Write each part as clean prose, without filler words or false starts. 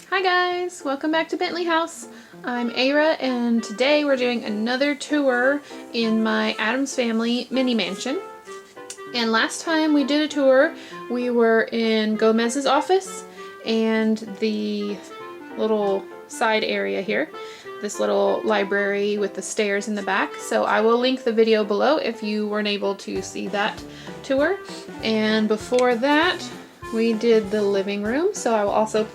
Hi guys, welcome back to Bentley House. I'm Aira and today we're doing another tour in my Addams Family mini mansion. And last time we did a tour, we were in Gomez's office and the little side area here, this little library with the stairs in the back. So I will link the video below if you weren't able to see that tour. And before that, we did the living room, so I will also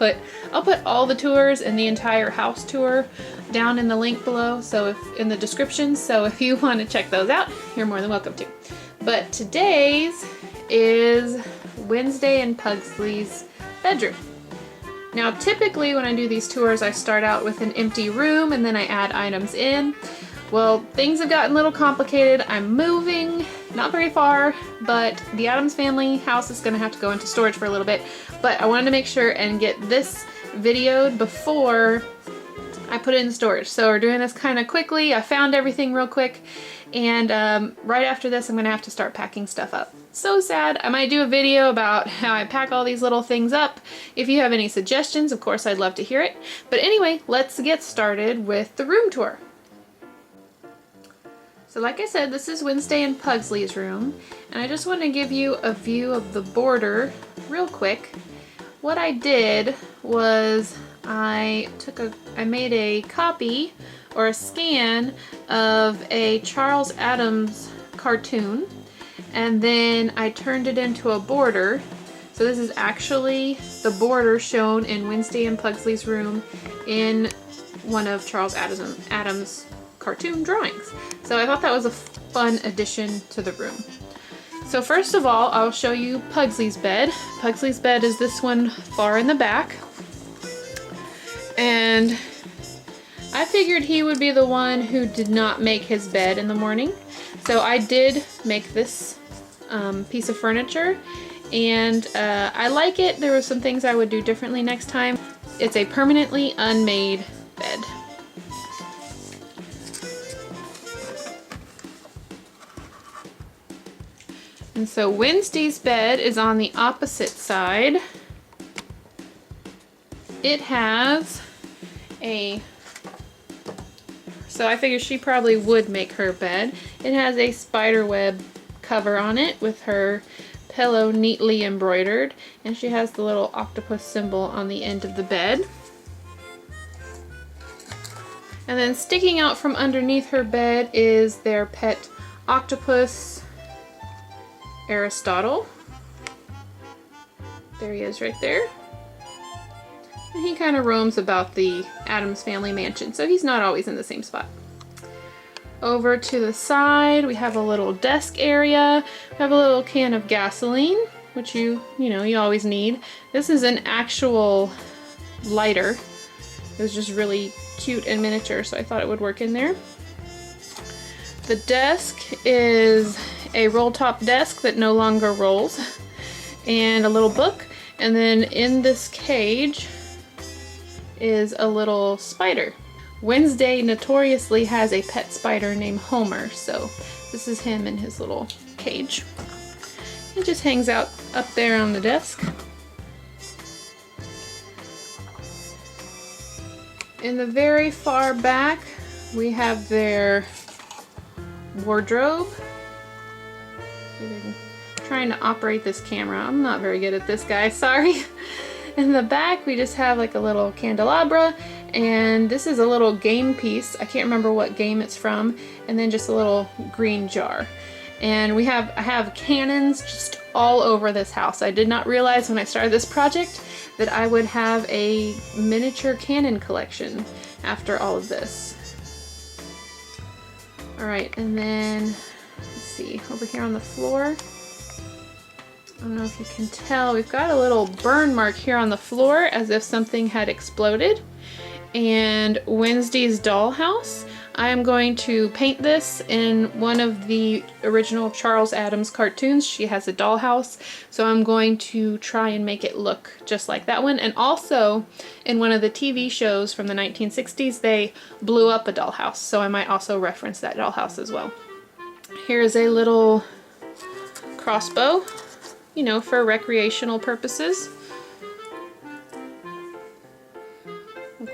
I'll put all the tours and the entire house tour down in the link below, so in the description, so if you want to check those out, you're more than welcome to. But today's is Wednesday and Pugsley's bedroom. Now typically when I do these tours I start out with an empty room and then I add items in. Well, things have gotten a little complicated. I'm moving, not very far, but the Addams family house is gonna have to go into storage for a little bit. But I wanted to make sure and get this videoed before I put it in storage. So we're doing this kind of quickly. I found everything real quick. And right after this, I'm gonna have to start packing stuff up. So sad. I might do a video about how I pack all these little things up. If you have any suggestions, of course, I'd love to hear it. But anyway, let's get started with the room tour. So like I said, this is Wednesday and Pugsley's room, and I just want to give you a view of the border real quick. What I did was I made a copy or a scan of a Charles Addams cartoon, and then I turned it into a border. So this is actually the border shown in Wednesday and Pugsley's room in one of Charles Addams' cartoon drawings. So I thought that was a fun addition to the room. So first of all, I'll show you Pugsley's bed. Pugsley's bed is this one far in the back. And I figured he would be the one who did not make his bed in the morning. So I did make this piece of furniture, and I like it. There were some things I would do differently next time. It's a permanently unmade bed. And so Wednesday's bed is on the opposite side. It has so I figure she probably would make her bed. It has a spider web cover on it with her pillow neatly embroidered, and she has the little octopus symbol on the end of the bed. And then sticking out from underneath her bed is their pet octopus, Aristotle. There he is right there. And he kind of roams about the Addams family mansion, so he's not always in the same spot. Over to the side, we have a little desk area. We have a little can of gasoline, which you always need. This is an actual lighter. It was just really cute and miniature, so I thought it would work in there. The desk is a roll-top desk that no longer rolls, and a little book. And then in this cage is a little spider. Wednesday notoriously has a pet spider named Homer, so this is him in his little cage. It just hangs out up there on the desk. In the very far back, we have their wardrobe. I'm trying to operate this camera. I'm not very good at this, guys, sorry. In the back, we just have like a little candelabra, and this is a little game piece. I can't remember what game it's from, and then just a little green jar. And I have cannons just all over this house. I did not realize when I started this project that I would have a miniature cannon collection after all of this. Alright, and then, let's see, over here on the floor, I don't know if you can tell, we've got a little burn mark here on the floor as if something had exploded. And Wednesday's dollhouse, I am going to paint this in one of the original Charles Addams cartoons. She has a dollhouse, so I'm going to try and make it look just like that one. And also, in one of the TV shows from the 1960s, they blew up a dollhouse, so I might also reference that dollhouse as well. Here's a little crossbow, you know, for recreational purposes.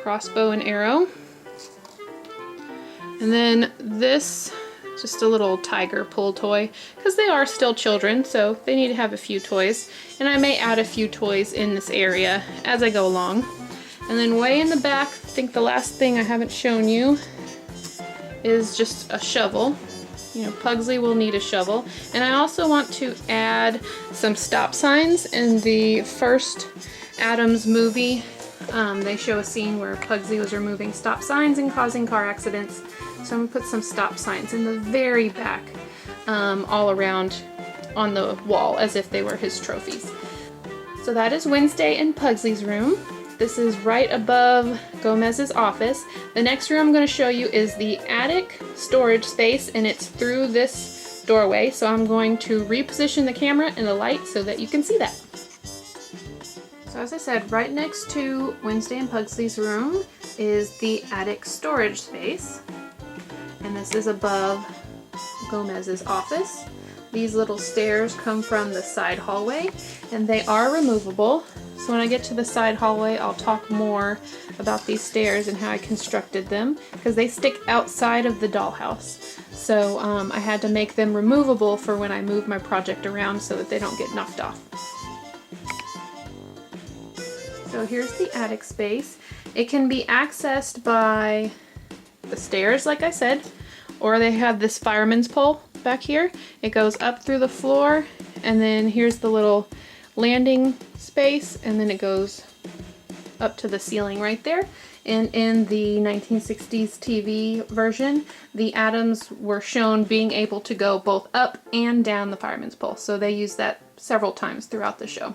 crossbow and arrow. And then this, just a little tiger pull toy, because they are still children, so they need to have a few toys. And I may add a few toys in this area as I go along. And then way in the back, I think the last thing I haven't shown you is just a shovel. You know, Pugsley will need a shovel. And I also want to add some stop signs. In the first Addams movie, they show a scene where Pugsley was removing stop signs and causing car accidents. So I'm going to put some stop signs in the very back, all around on the wall, as if they were his trophies. So that is Wednesday in Pugsley's room. This is right above Gomez's office. The next room I'm going to show you is the attic storage space, and it's through this doorway. So I'm going to reposition the camera and the light so that you can see that. So as I said, right next to Wednesday and Pugsley's room is the attic storage space. And this is above Gomez's office. These little stairs come from the side hallway, and they are removable. So when I get to the side hallway, I'll talk more about these stairs and how I constructed them, because they stick outside of the dollhouse. So I had to make them removable for when I move my project around so that they don't get knocked off. So here's the attic space. It can be accessed by the stairs, like I said, or they have this fireman's pole back here. It goes up through the floor, and then here's the little landing space, and then it goes up to the ceiling right there. And in the 1960s TV version, the Addams were shown being able to go both up and down the fireman's pole, so they used that several times throughout the show.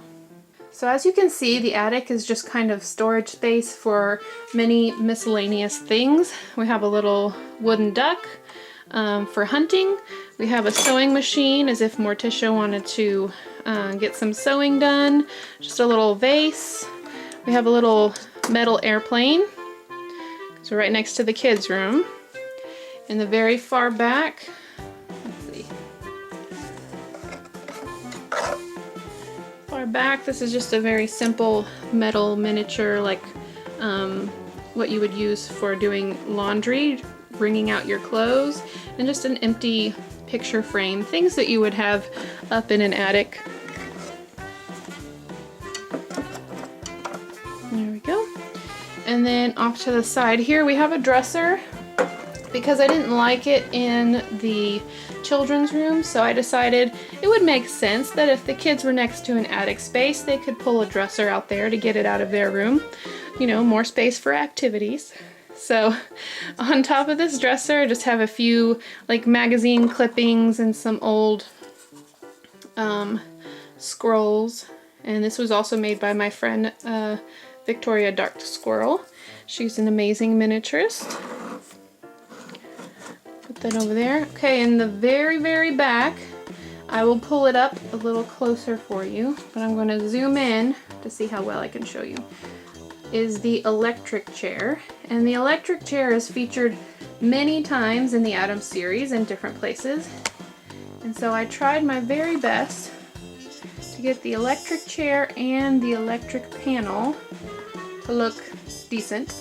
So as you can see, the attic is just kind of storage space for many miscellaneous things. We have a little wooden duck for hunting. We have a sewing machine, as if Morticia wanted to get some sewing done. Just a little vase. We have a little metal airplane. So right next to the kids' room. In the very far back, let's see. Far back, this is just a very simple metal miniature, like what you would use for doing laundry, bringing out your clothes, and just an empty picture frame, things that you would have up in an attic. There we go. And then off to the side here we have a dresser, because I didn't like it in the children's room, so I decided it would make sense that if the kids were next to an attic space, they could pull a dresser out there to get it out of their room. You know, more space for activities. So on top of this dresser, I just have a few like magazine clippings and some old scrolls. And this was also made by my friend Victoria Dark Squirrel. She's an amazing miniaturist. Put that over there. Okay, in the very, very back, I will pull it up a little closer for you, but I'm going to zoom in to see how well I can show you, is the electric chair. And the electric chair is featured many times in the Addams series in different places. And so I tried my very best to get the electric chair and the electric panel to look decent.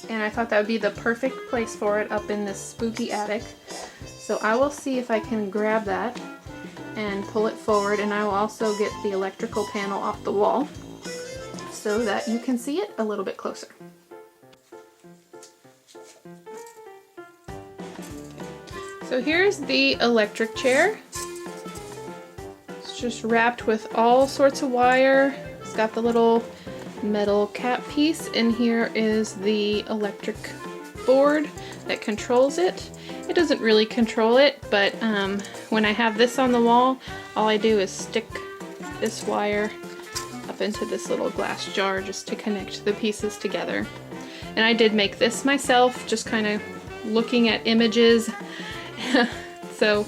And I thought that would be the perfect place for it up in this spooky attic. So I will see if I can grab that and pull it forward, and I will also get the electrical panel off the wall so that you can see it a little bit closer. So here's the electric chair. It's just wrapped with all sorts of wire. It's got the little metal cap piece, and here is the electric board that controls it. It doesn't really control it, but when I have this on the wall, all I do is stick this wire up into this little glass jar just to connect the pieces together. And I did make this myself, just kind of looking at images. So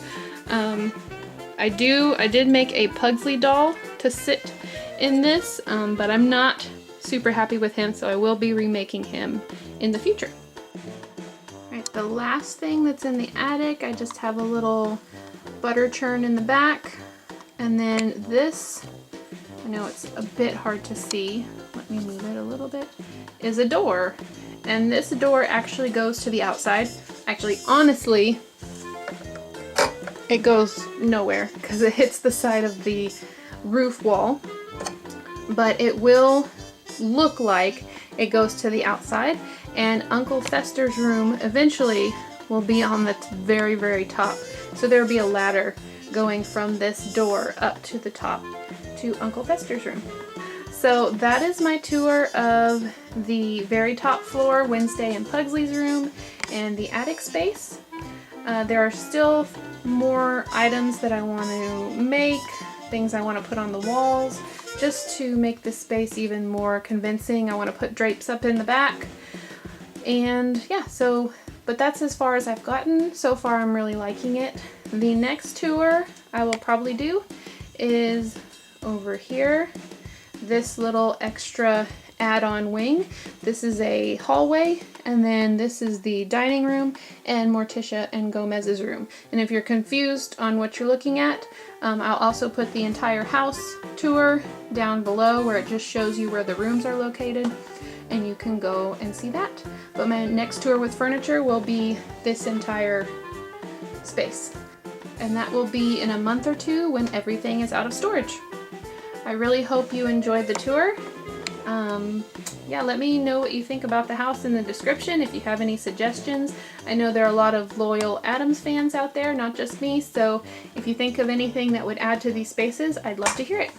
I did make a Pugsley doll to sit in this, but I'm not super happy with him, so I will be remaking him in the future. Alright, the last thing that's in the attic, I just have a little butter churn in the back, and then this, I know it's a bit hard to see, let me move it a little bit, is a door. And this door actually goes to the outside. Actually, honestly, it goes nowhere because it hits the side of the roof wall. But it will look like it goes to the outside, and Uncle Fester's room eventually will be on the very, very top. So there will be a ladder going from this door up to the top to Uncle Fester's room. So that is my tour of the very top floor, Wednesday and Pugsley's room, and the attic space. There are still more items that I want to make, things I want to put on the walls, just to make this space even more convincing. I want to put drapes up in the back. And yeah, but that's as far as I've gotten. So far I'm really liking it. The next tour I will probably do is over here. This little extra add-on wing. This is a hallway, and then this is the dining room and Morticia and Gomez's room. And if you're confused on what you're looking at, I'll also put the entire house tour down below where it just shows you where the rooms are located, and you can go and see that. But my next tour with furniture will be this entire space, and that will be in a month or two when everything is out of storage. I really hope you enjoyed the tour. Yeah, let me know what you think about the house in the description if you have any suggestions. I know there are a lot of loyal Addams fans out there, not just me, so if you think of anything that would add to these spaces, I'd love to hear it.